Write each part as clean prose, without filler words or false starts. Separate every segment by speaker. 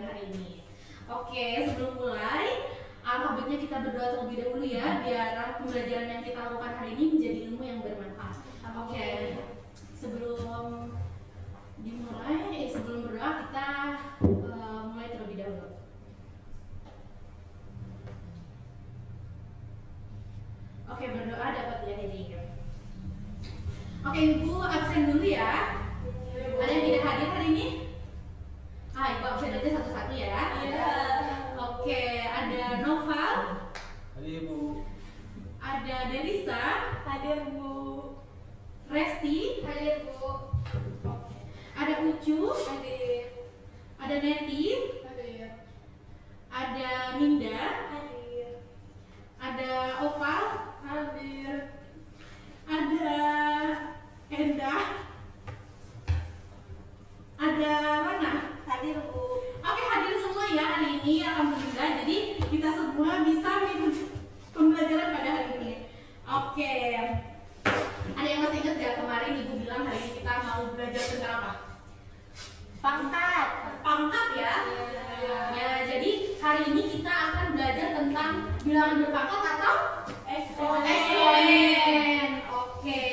Speaker 1: pembelajaran hari ini. Oke, sebelum mulai, alhamdulillah kita berdoa terlebih dahulu ya, biar pembelajaran yang kita lakukan hari ini menjadi ilmu yang bermanfaat. Oke, sebelum dimulai, sebelum berdoa kita mulai terlebih dahulu. Oke, berdoa dapat dihadiri. Oke, Ibu absen dulu ya. Ada yang tidak hadir hari ini? Ibu absen aja satu-satu ya.
Speaker 2: Iya.
Speaker 1: Oke, ada Noval.
Speaker 3: Hadir Bu.
Speaker 1: Ada Derisa.
Speaker 2: Hadir Bu.
Speaker 1: Resti.
Speaker 2: Hadir Bu.
Speaker 1: Ada Ucu.
Speaker 2: Hadir.
Speaker 1: Ada Neti.
Speaker 2: Hadir.
Speaker 1: Ada Ninda.
Speaker 2: Hadir.
Speaker 1: Ada Opal.
Speaker 2: Hadir.
Speaker 1: Ada Endah. Ada Rona.
Speaker 2: Hadir Bu.
Speaker 1: Oke, hadir semua ya hari ini, alhamdulillah. Jadi kita semua bisa mengikuti pembelajaran pada hari ini. Oke. Ada yang masih ingat gak kemarin Ibu bilang hari ini kita mau belajar tentang apa?
Speaker 2: Pangkat.
Speaker 1: Pangkat ya. Ya, jadi hari ini kita akan belajar tentang bilangan berpangkat atau eksponen. Oke.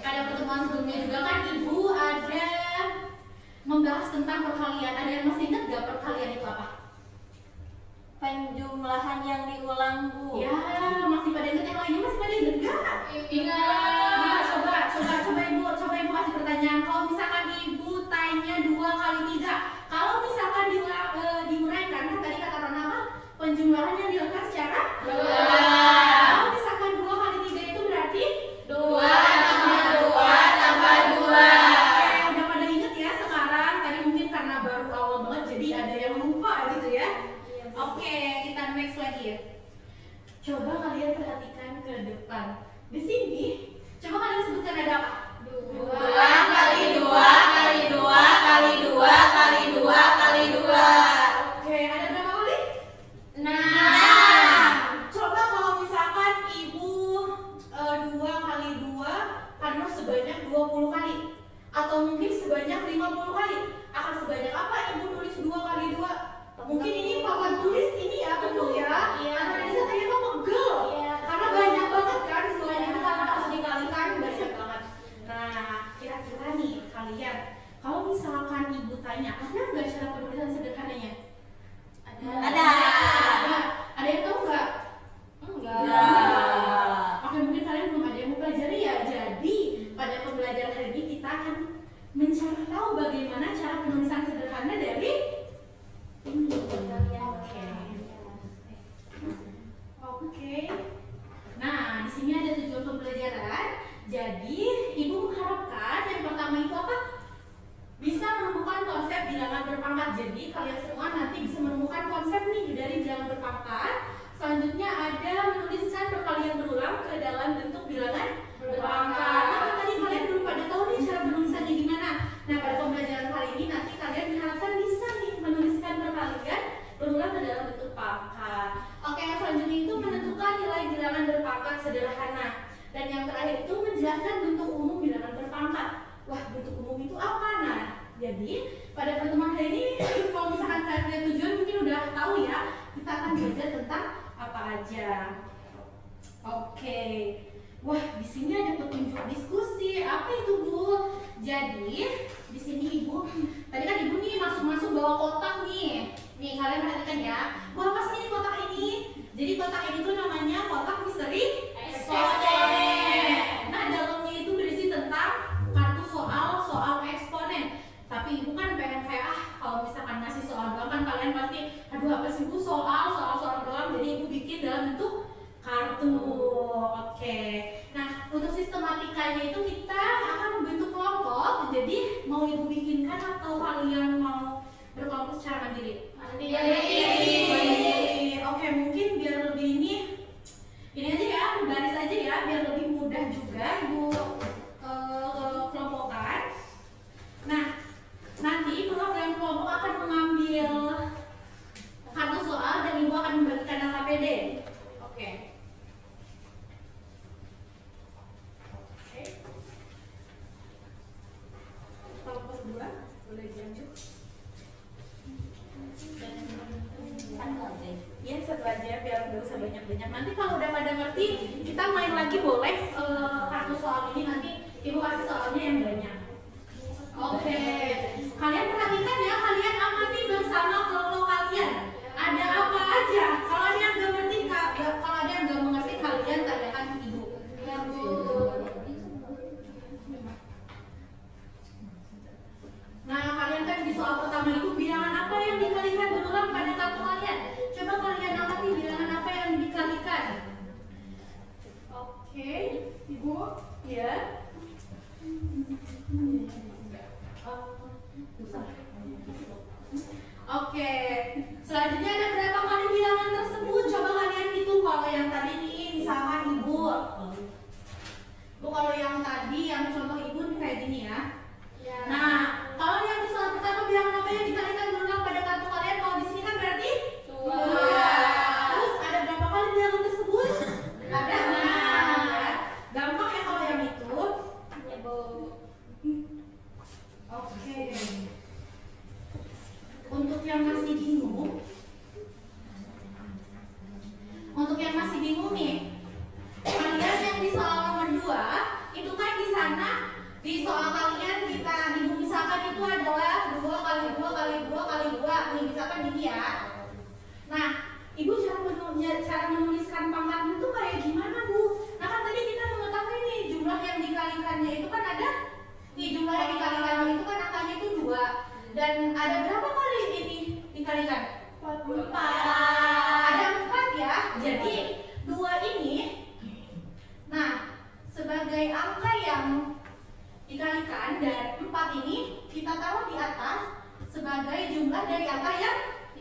Speaker 1: Pada pertemuan sebelumnya juga kan Ibu ada membahas tentang perkalian. Ada yang masih ingat gak perkalian itu apa?
Speaker 2: Penjumlahan yang diulang Bu.
Speaker 1: Ya, masih pada ingat yang lainnya? Masih pada ingat gak?
Speaker 2: Ingat.
Speaker 1: Nah, coba Ibu kasih pertanyaan. Kalau misalkan Ibu tanya 2 kali 3, kalau misalkan diuraikan, kan tadi kata Rona apa? Penjumlahan yang dilakukan secara 2. Kalau misalkan 2 kali 3 itu berarti
Speaker 2: 2 tambah 2 tambah 2.
Speaker 1: Oke, udah pada inget ya sekarang. Tadi mungkin karena baru awal banget jadi ada yang lupa gitu ya. Oke, kita next lagi ya. Coba kalian perhatikan ke depan. Di sini, coba kalian sebutkan ada apa?
Speaker 2: 2 kali 2 kali 2 kali 2 kali 2 kali 2.
Speaker 1: Oke, ada berapa kali?
Speaker 2: 6.
Speaker 1: Coba kalau misalkan Ibu 2 kali 2 karena sebanyak 20 kali atau mungkin sebanyak 50 kali. Akan sebanyak apa Ibu nulis 2 kali 2? Mungkin ini papan tulis ini ya, penuh ya.
Speaker 2: Iya.
Speaker 1: Atau dari sana tadi kok pegel.
Speaker 2: Iya.
Speaker 1: Karena banyak banget kan semuanya itu karena harus dikalikan banyak banget. Nah, kira-kira nih kalian kalau misalkan Ibu tanya, ada nggak cara penulisan sederhananya?
Speaker 2: Ada.
Speaker 1: Ada yang tahu nggak?
Speaker 2: Enggak.
Speaker 1: Oke, mungkin kalian belum ada yang mempelajari ya. Jadi pada pembelajaran hari ini kita akan mencari tahu bagaimana cara penulisan sederhana dari ini. Oke. Nah, di sini ada tujuan pembelajaran. Jadi Ibu mengharapkan yang pertama itu apa? Bisa menemukan konsep bilangan berpangkat. Jadi kalian semua nanti bisa menemukan konsep nih dari bilangan berpangkat. Selanjutnya ada menuliskan perkalian berulang ke dalam bentuk bilangan berpangkat. Nah, tadi kalian belum pada tahu nih cara menulisannya gimana. Nah, pada pembelajaran kali ini nanti kalian diharapkan bisa nih menuliskan perkalian berulang ke dalam bentuk pangkat. Oke, yang selanjutnya itu menentukan nilai bilangan berpangkat sederhana. Dan yang terakhir itu menjelaskan bentuk umum bilangan berpangkat. Wah, bentuk umum itu apa? Nah, jadi pada pertemuan hari ini kalau misalkan kalian punya tujuan mungkin udah tahu ya, kita akan belajar tentang apa aja. Oke. Wah, di sini ada petunjuk diskusi. Apa itu, Bu? Jadi, di sini Ibu, tadi kan Ibu nih masuk bawa kotak nih. Nih, kalian perhatikan ya. Bu, apa sih ini kotak ini? Jadi kotak ini tuh namanya kotak misteri eksponen. Nah, dalamnya itu berisi tentang kartu soal eksponen. Tapi Ibu kan pengen kayak kalau misalkan ngasih soal doang kan kalian pasti aduh apa sih Bu soal doang. Jadi Ibu bikin dalam bentuk kartu. Oke. Nah, untuk sistematikanya itu kita akan membentuk kelompok. Jadi mau Ibu bikinkan atau kalian mau berkelompok secara mandiri? Mandiri. Oke, mungkin biar lebih ini aja ya, baris aja ya, biar lebih mudah juga Ibu kelompokkan. Nah, nanti program kelompok akan mengambil kartu soal dan Ibu akan membagikan LKPD. Oke. Kelompok 2 boleh dilanjut. aja biar nggak usah banyak-banyak. Nanti kalau udah pada ngerti, kita main lagi boleh kartu soal ini nanti ibu kasih soalnya yang banyak. Oke, kalian perhatikan ya, kalian amati bersama kelompok kalian. Ada apa aja? Kalau ada yang nggak ngerti, kalau ada yang nggak mengerti, kalian tanyakan ibu. Ya bu. Nah, kalian kan di soal pertama itu bilangan apa yang dikalikan berulang pada kartu kalian? Coba kalian amati bilangan apa yang dikalikan. Oke, ibu, ya. Oke, selanjutnya ada berapa kali bilangan tersebut? Coba kalian hitung. Kalau yang tadi nih, misalkan ibu. Bu, kalau yang tadi, yang contoh ibu nih kayak gini ya. Nah, kalau yang di soal pertama bilangan apa yang dikalikan berulang pada kartu kalian? Kalau di sini kan berarti 2. Terus ada berapa kali bilangan tersebut? Ada 6 ya. Gampang ya kalau yang itu.
Speaker 2: Ya bu.
Speaker 1: Oke. Untuk yang masih bingung, nih, kalian yang di soal nomor 2 itu kan di sana di soal kalian kita misalkan itu adalah 2 kali 2 kali 2 kali 2 nih misalkan gini ya. Nah, ibu cara menuliskan pangkatnya itu kayak gimana bu? Nah kan tadi kita mengetahui nih jumlah yang dikalikannya itu kan ada nih jumlah yang dikalikan itu kan angkanya itu 2 dan ada berapa kali ini dikalikan? 4. Ada 4 ya. Jadi 2 ini nah sebagai angka yang dikalikan dan 4 ini kita taruh di atas sebagai jumlah dari angka yang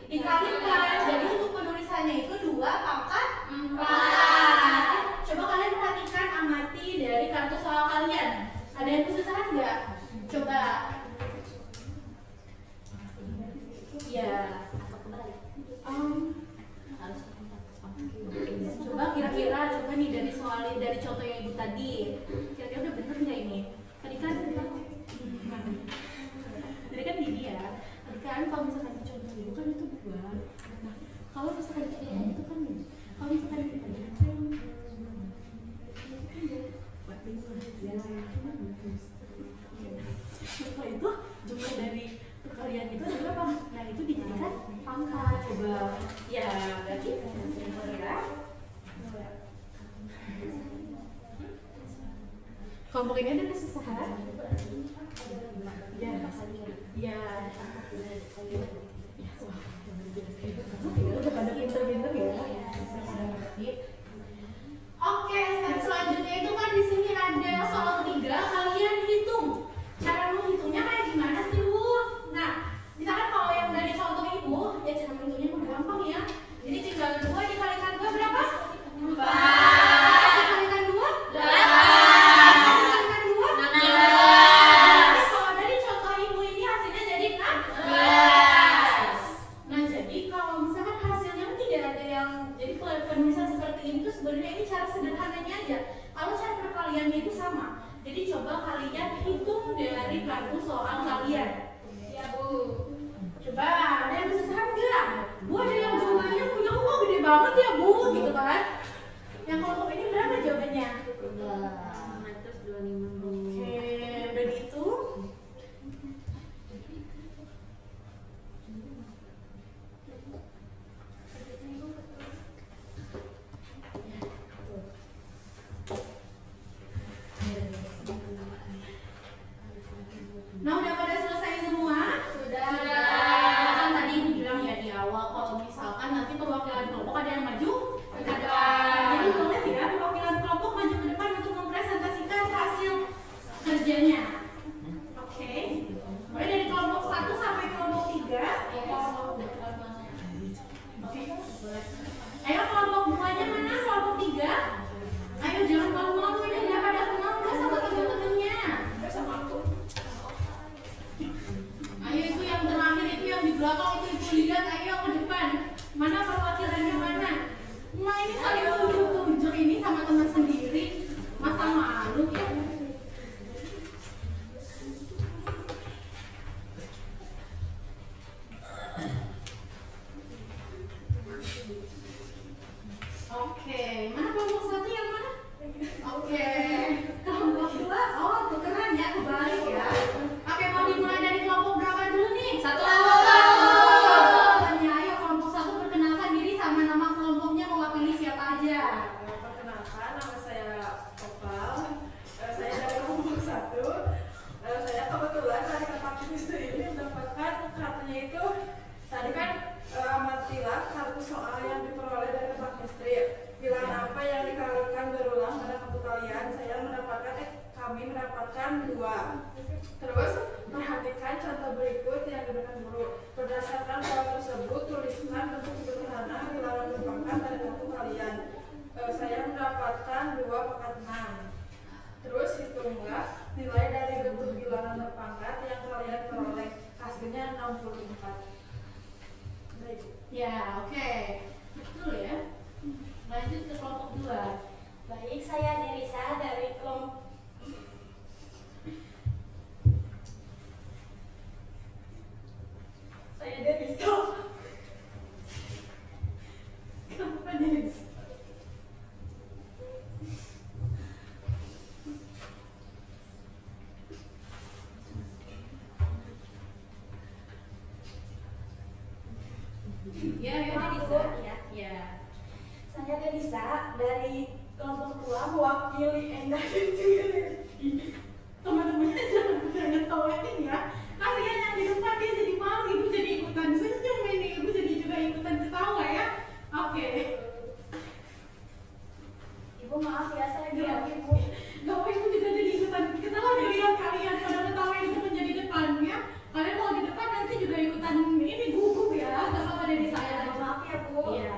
Speaker 1: dikalikan. Jadi untuk penulisannya itu 2 pangkat 4. Coba kalian perhatikan, amati dari kartu soal kalian. Ada yang kesusahan nggak? Coba. Ya. Coba kira-kira coba nih dari soal dari contoh yang ibu tadi. Kira-kira udah bener nggak ini? Tadi kan gini ya. Tadi kan kalau misalkan contoh ibu kan itu 2. Nah, kalau misalkan itu kan kalau misalkan itu kan setelah itu jumlah dari perkalian itu adalah berapa? Nah itu dijadikan pangkat. Coba ya berarti ya kelompok ini ada kesusahan ya ya udah pada pinter-pinter ya. Oke, step selanjutnya itu kan di sini ada soal ketiga. Kalian hitung. Cara menghitungnya kayak gimana sih bu? Nah, misalkan kalau yang dari contoh ibu, ya cara menghitungnya udah gampang ya. Jadi tinggal 2 dikalikan 2 berapa? 4. Dikalikan 2? 8. Dikalikan 2? 16. Jadi kalau dari contoh ibu ini hasilnya jadi 16. Nah, jadi kalau misalkan hasilnya tidak ada yang jadi penulisan seperti ini tuh sebenarnya ini cara sederhananya aja. Kalau cara perkaliannya itu sama. Jadi coba kalian hitung dari kartu soal kalian.
Speaker 2: Ya bu.
Speaker 1: Coba ada yang kesusahan nggak? Bu ada yang jawabannya punya kok gede banget ya bu, gitu kan? Yang kelompok ini berapa jawabannya?
Speaker 2: 225.
Speaker 1: Oke, udah gitu. Nah udah pada selesai semua?
Speaker 2: Sudah.
Speaker 1: Kan tadi ibu bilang ya di awal kalau misalkan nanti perwakilan kelompok ada yang maju ke depan. Jadi boleh ya perwakilan kelompok maju ke depan untuk mempresentasikan hasil kerjanya. Oke. Mulai dari kelompok 1 sampai kelompok 3. Oke. Ayo kelompok 2-nya mana? Kelompok 3. Ayo jangan malu-malu, ini udah pada kenal nggak sama teman-temannya? Ayo itu yang terakhir itu yang di belakang itu ibu lihat, ayo ke depan. Mana perwakilannya mana? Nah ini saling tunjuk-tunjuk ini sama teman sendiri. Masa malu ya?
Speaker 4: Tadi kan amatilah kartu soal yang diperoleh dari Pak Mistri. Bilangan apa yang dikalikan berulang pada kartu kalian? Kami mendapatkan 2. Terus perhatikan contoh berikut yang diberikan guru. Berdasarkan pola tersebut, tuliskan bentuk sederhana bilangan berpangkat dari kartu kalian. Saya mendapatkan 2/6. Terus hitunglah nilai dari bentuk bilangan berpangkat yang kalian peroleh. Hasilnya 64. Baik.
Speaker 1: Ya, oke. Betul ya. Lanjut ke kelompok 2.
Speaker 2: Baik, saya Derisa dari kelompok
Speaker 1: Kenapa Denisa? Ya, Denisa. Ya.
Speaker 2: Saya Derisa dari kelompok 2 mewakili Endah dan juga Rizky.
Speaker 1: Teman-temannya jangan pada ngetawain ya. Kalian yang di depan dia jadi malu, ibu jadi ikutan senyum ini, ibu jadi juga ikutan ketawa ya. Oke.
Speaker 2: Ibu maaf ya, saya diam Ibu.
Speaker 1: Gak apa, ibu juga jadi ikutan ketawa dari lihat kalian pada ketawa itu menjadi depannya. Kalian kalau di depan nanti juga ikutan ini gugup ya. Gak apa-apa dari saya.
Speaker 2: Maaf ya Bu.
Speaker 1: Iya.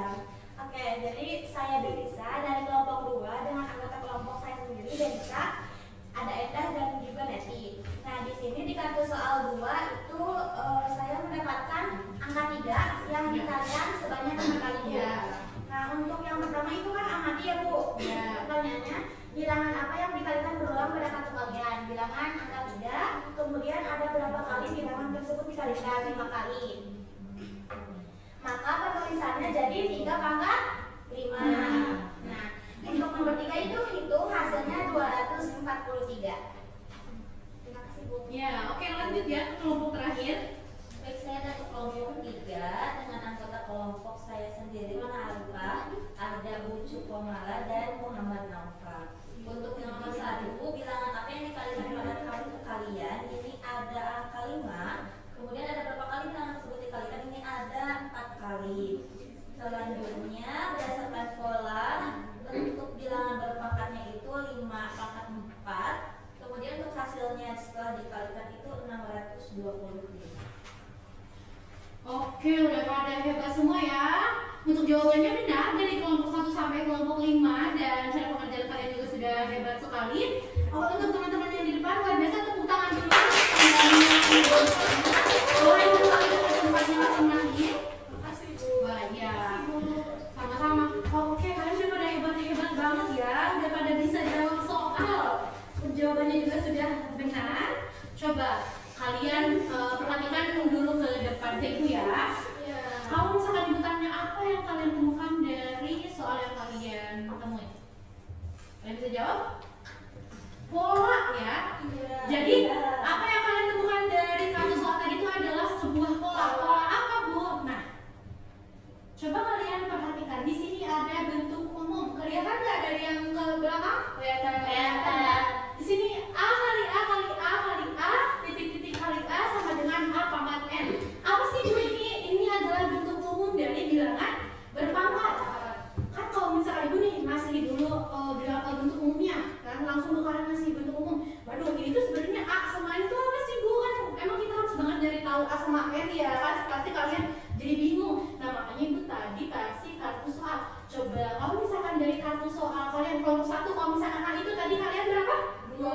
Speaker 2: Oke, jadi saya Derisa dari kelompok 2 dengan anggota kelompok saya sendiri Derisa, ada Endah dan juga Neti. Nah, di sini di kartu soal 2 itu saya mendapatkan angka 3 yang dikalikan sebanyak 5 kali.
Speaker 1: Iya.
Speaker 2: Nah, untuk yang pertama itu kan amati ya Bu.
Speaker 1: Iya.
Speaker 2: Pertanyaannya, bilangan apa yang dikalikan berulang pada kartu kalian? Bilangan angka 3, kemudian ada berapa kali bilangan tersebut dikalikan? 5 kali. Maka penulisannya jadi 3/5. Nah, untuk nomor 3 itu hitung hasilnya 243. Terima kasih Bu.
Speaker 1: Ya, oke, lanjut ya ke kelompok terakhir.
Speaker 5: Baik, saya dari kelompok 3 dengan anggota kelompok saya sendiri Mana Arifah, ada Ucu Komala dan Muhammad Naufal. Untuk yang nomor 1, bilangan apa yang dikalikan pada kartu kalian? Ini ada angka 5. Kemudian ada berapa kali bilangan tersebut dikalikan? Ini ada 4 kali. Selanjutnya berdasarkan pola bentuk bilangan berpangkatnya itu 5/4. Kemudian untuk hasilnya setelah dikalikan itu 625.
Speaker 1: Oke, udah pada hebat semua ya. Untuk jawabannya benar dari kelompok 1 sampai kelompok 5 dan cara pengerjaan kalian juga sudah hebat sekali. Untuk teman-teman yang di depan, luar biasa, tepuk tangan dulu. Boleh dulu ke tempatnya masing-masing.
Speaker 4: Makasih Bu.
Speaker 1: Wah, ya. Sama-sama. Oke, kalian sudah pada hebat-hebat banget ya. Udah pada bisa jawab soal. Jawabannya juga sudah benar. Coba kalian perhatikan dulu ke depan ibu ya.
Speaker 4: Iya.
Speaker 1: Kalau misalkan ibu tanya apa yang kalian temukan dari soal yang kalian temuin, kalian bisa jawab? Pola ya.
Speaker 2: Iya.
Speaker 1: Jadi apa yang kalian temukan dari kartu soal tadi itu adalah sebuah pola. Pola apa Bu? Nah, coba kalian perhatikan di sini ada bentuk umum. Kelihatan nggak dari yang ke belakang? Kelihatan. Di sini A kali A kali A kali A titik-titik kali A sama dengan A pangkat N. Apa sih Bu ini? Ini adalah bentuk umum dari bilangan berpangkat. Kan kalau misalnya ibu nih ngasih dulu bentuk umumnya, kan langsung kalian ngasih bentuk umum. Waduh, ini tuh sebenarnya A sama N itu apa sih Bu? Kan emang kita harus banget dari tahu A sama N ya kan? Pasti kalian jadi bingung. Nah makanya ibu tadi kasih kartu soal. Coba kalau misalkan dari kartu soal kalian kelompok 1, kalau misalkan A itu tadi kalian berapa? 2.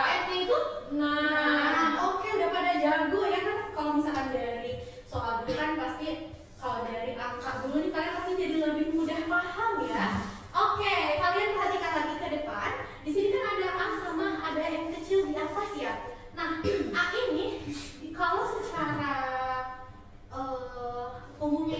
Speaker 1: N-nya itu? Nah, oke, udah pada jago ya kan? Kalau misalkan dari soal dulu kan pasti kalau dari angka dulu nih kalian pasti jadi lebih mudah paham ya. Oke, kalian perhatikan lagi ke depan. Di sini kan ada A sama ada yang kecil di atas ya. Nah, A ini kalau secara umumnya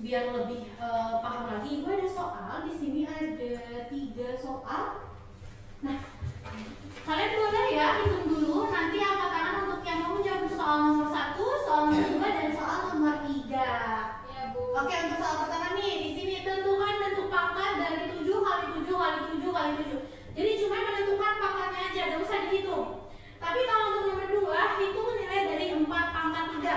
Speaker 1: biar lebih paham lagi, Ibu ada soal di sini, ada 3 soal. Nah, kalian boleh ya hitung dulu, nanti angkat tangan untuk yang mau menjawab soal nomor 1, soal nomor 2, dan soal nomor 3.
Speaker 2: Ya, Bu.
Speaker 1: Oke, untuk soal pertama nih, di sini tentukan bentuk pangkat dari 7 kali 7 kali 7 kali 7. Jadi cuma menentukan pangkatnya aja, gak usah dihitung. Tapi kalau untuk nomor 2, hitung nilai dari 4 pangkat 3.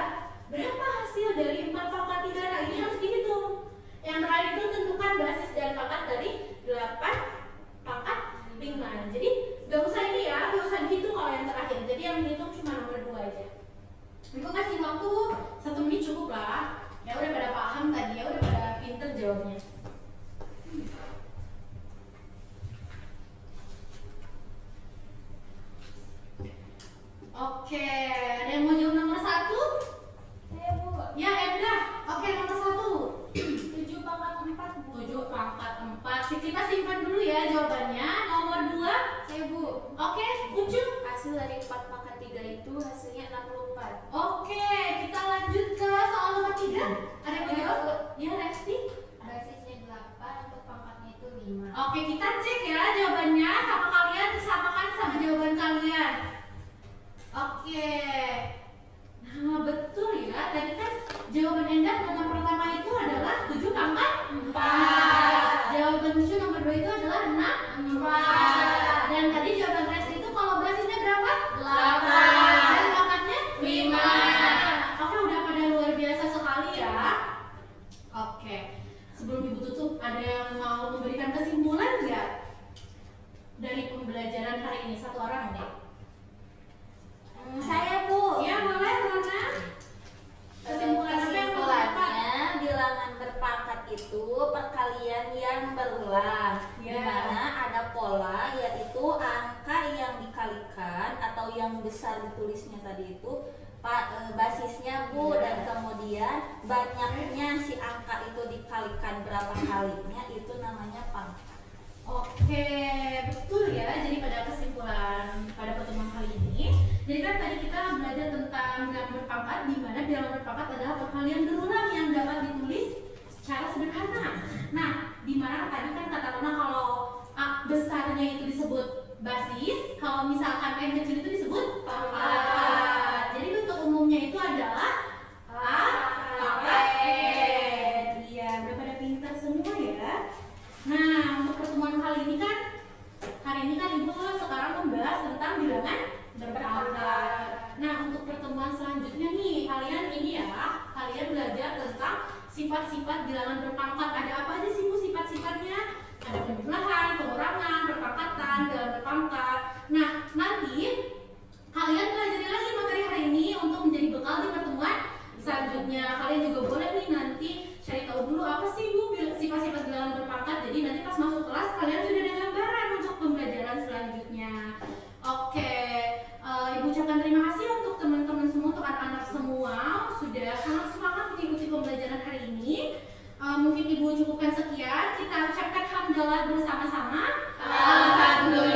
Speaker 1: Berapa hasil dari 4 pangkat 3? Nah, ini harus dihitung. Yang terakhir itu tentukan basis dan pangkat dari 8 pangkat 5. Jadi gak usah ini ya, gak usah dihitung kalau yang terakhir. Jadi yang dihitung cuma nomor 2 aja. Ibu kasih waktu 1 menit cukup lah. Ya udah pada paham tadi, ya udah pada pinter jawabnya. Oke, ada yang mau jawab nomor 1?
Speaker 2: Saya, Bu.
Speaker 1: Ya, Edda. Oke, nomor 1.
Speaker 2: 7 pangkat 4, Bu.
Speaker 1: 7 pangkat 4. Kita simpan dulu ya jawabannya. Nomor 2.
Speaker 2: Saya, Bu.
Speaker 1: Oke, Ucup.
Speaker 2: Hasil dari 4 pangkat 3 itu hasilnya 64.
Speaker 1: Oke, kita lanjut ke soal nomor 3. Ada yang mau jawab? Ya, Resti.
Speaker 2: Basisnya 8, untuk pangkatnya itu 5.
Speaker 1: Oke, kita cek ya jawabannya sama kalian, disamakan sama jawaban kalian. Oke. Nah, betul ya. Tadi kan jawaban Enda nomor pertama itu adalah 7 pangkat 4. Jawaban Ucu nomor 2 itu adalah 4. Dan tadi jawaban Resti itu kalau basisnya berapa? 8. Dan pangkatnya 5. Oke, udah pada luar biasa sekali ya. Oke. Sebelum Ibu tutup, ada yang mau memberikan kesimpulan nggak dari pembelajaran hari ini? Satu orang deh.
Speaker 5: Saya, Bu.
Speaker 1: Ya, boleh, Rona. Kesimpulan apa yang mau dapat?
Speaker 5: Kesimpulannya, bilangan berpangkat itu perkalian yang berulang,
Speaker 1: Ya.
Speaker 5: di mana ada pola, yaitu angka yang dikalikan atau yang besar ditulisnya tadi itu basisnya, Bu, dan kemudian banyaknya si angka itu dikalikan berapa kalinya, itu namanya pangkat.
Speaker 1: Oke, betul ya. Jadi pada kesimpulan pada pertemuan kali ini, jadi kan tadi kita belajar tentang bilangan berpangkat, di mana bilangan berpangkat adalah perkalian berulang yang dapat ditulis secara sederhana. Nah, di mana tadi kan kata Rona kalau A besarnya itu disebut basis, kalau misalkan N kecil itu disebut pangkat. Jadi bentuk umumnya itu adalah A pangkat N. Iya, udah pada pintar semua ya. Nah, untuk pertemuan kali ini kan Ibu sekarang membahas tentang bilangan berpangkat. Nah, untuk pertemuan selanjutnya nih, kalian belajar tentang sifat-sifat bilangan berpangkat. Ada apa aja sih Bu sifat-sifatnya? Ada penjumlahan, pengurangan, berpangkatan, bilangan berpangkat. Nah, nanti kalian pelajari lagi materi hari ini untuk menjadi bekal di pertemuan selanjutnya. Kalian juga boleh nih nanti cari tahu dulu apa sih Bu sifat-sifat bilangan berpangkat. Jadi nanti pas masuk kelas kalian sudah ada gambaran untuk pembelajaran selanjutnya. Oke, Ibu ucapkan terima kasih untuk teman-teman semua, untuk anak-anak semua sudah sangat semangat mengikuti pembelajaran hari ini. Mungkin Ibu cukupkan sekian. Kita ucapkan hamdalah bersama-sama. Alhamdulillah.